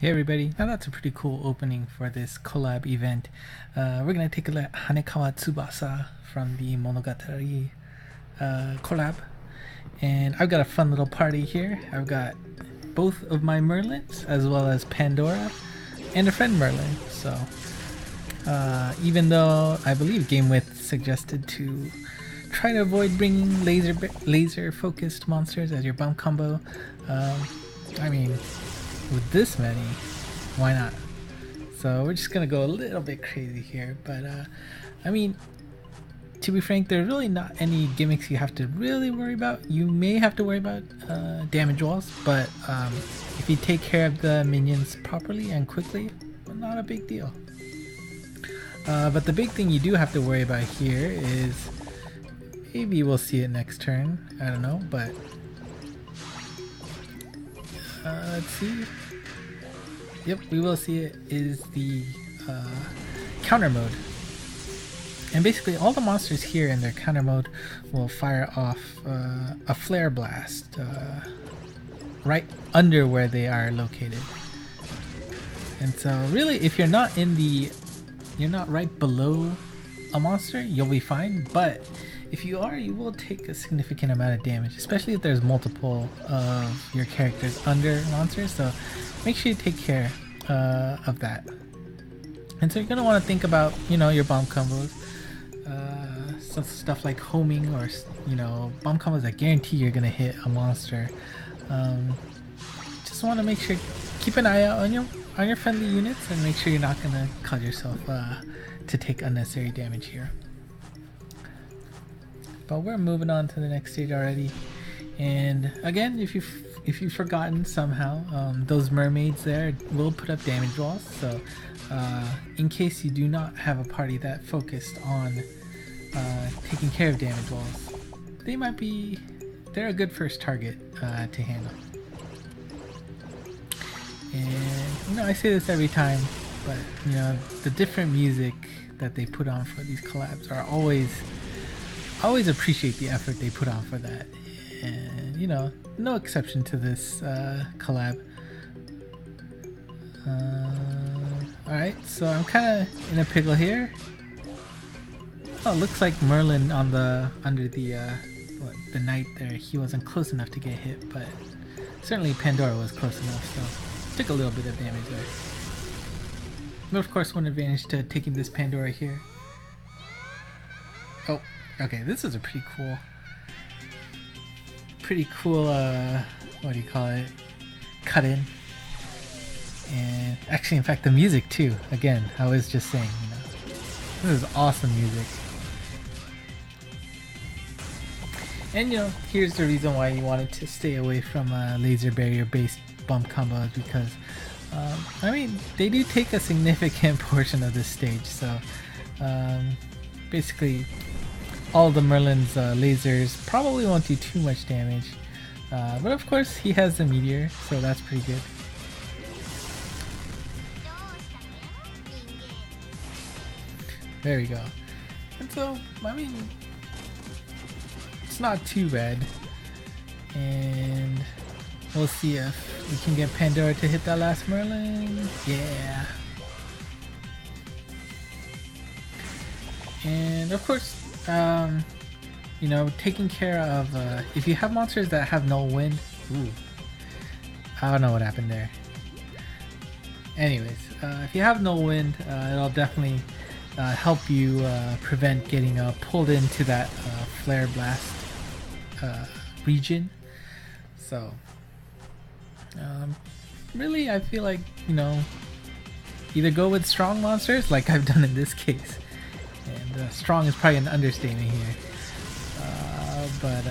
Hey everybody, now that's a pretty cool opening for this collab event. We're gonna take a look at Hanekawa Tsubasa from the Monogatari collab. And I've got a fun little party here. I've got both of my Merlins as well as Pandora and a friend Merlin. So even though I believe GameWith suggested to try to avoid bringing laser focused monsters as your bump combo, I mean, with this many, why not? So we're just gonna go a little bit crazy here, but I mean, to be frank, there's really not any gimmicks you have to really worry about. You may have to worry about damage walls, but if you take care of the minions properly and quickly, not a big deal. But the big thing you do have to worry about here is, maybe we'll see it next turn, I don't know, but let's see. Yep, we will see it, is the counter mode. And basically all the monsters here in their counter mode will fire off a flare blast right under where they are located. And so really, if you're not right below a monster, you'll be fine, but if you are, you will take a significant amount of damage, especially if there's multiple of your characters under monsters, so make sure you take care of that. And so you're going to want to think about, your bomb combos, some stuff like homing, or, bomb combos that guarantee you're going to hit a monster. Just want to make sure, keep an eye out on your friendly units and make sure you're not going to cause yourself to take unnecessary damage here. But we're moving on to the next stage already, and again, if you've forgotten somehow, those mermaids there will put up damage walls, so in case you do not have a party that focused on taking care of damage walls, they're a good first target to handle. And I say this every time, but the different music that they put on for these collabs are always appreciate the effort they put on for that, and no exception to this collab. Alright, so I'm kind of in a pickle here. Oh, looks like Merlin under the knight there, he wasn't close enough to get hit, but certainly Pandora was close enough, so took a little bit of damage there. But of course, one advantage to taking this Pandora here. Oh, okay, this is a pretty cool, what do you call it, cut in. And actually, in fact, the music too, again, I was just saying, this is awesome music. And here's the reason why you wanted to stay away from laser barrier based bump combos, because I mean, they do take a significant portion of this stage, so basically all the Merlin's lasers probably won't do too much damage, but of course he has the meteor, so that's pretty good. There we go. And so, I mean, it's not too bad, and we'll see if we can get Pandora to hit that last Merlin. Yeah. And of course, taking care of, if you have monsters that have no wind, I don't know what happened there. Anyways, if you have no wind, it'll definitely help you prevent getting pulled into that flare blast region. So really, I feel like, either go with strong monsters like I've done in this case, and strong is probably an understatement here, but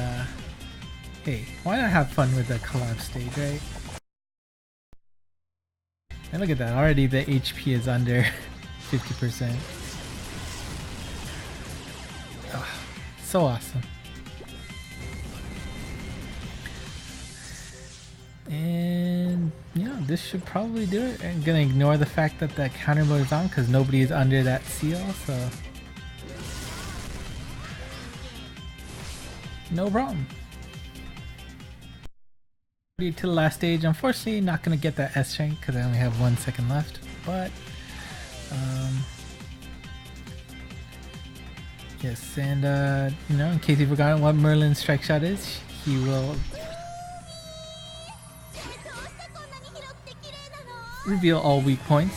hey, why not have fun with the collab stage, right? And look at that, already the HP is under 50%. Oh, so awesome. And this should probably do it. I'm gonna ignore the fact that that counter mode is on because nobody is under that seal, so no problem. to the last stage. Unfortunately, not gonna get that S rank because I only have 1 second left. But yes, and you know, in case you've forgotten what Merlin's strike shot is, he will reveal all weak points.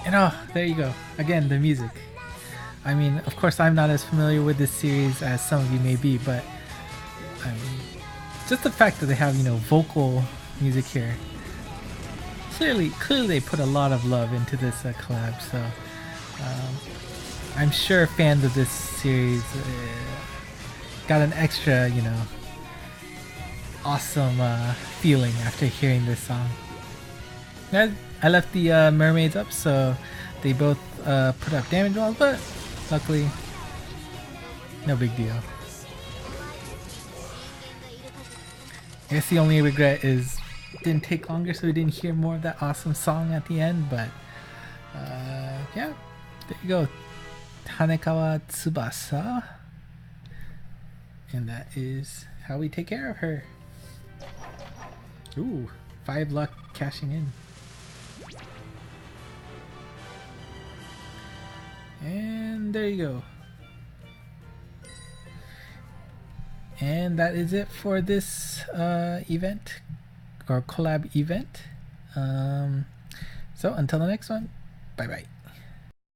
And oh, there you go. Again, the music. I mean, of course, I'm not as familiar with this series as some of you may be, but I mean, just the fact that they have, you know, vocal music here. Clearly they put a lot of love into this collab. So I'm sure fans of this series got an extra, you know, awesome feeling after hearing this song. I left the mermaids up so they both put up damage walls, but luckily, no big deal. I guess the only regret is it didn't take longer, so we didn't hear more of that awesome song at the end. But yeah, there you go, Hanekawa Tsubasa, and that is how we take care of her. Ooh, 5 luck cashing in. And there you go. And that is it for this event, or collab event. So until the next one, bye bye.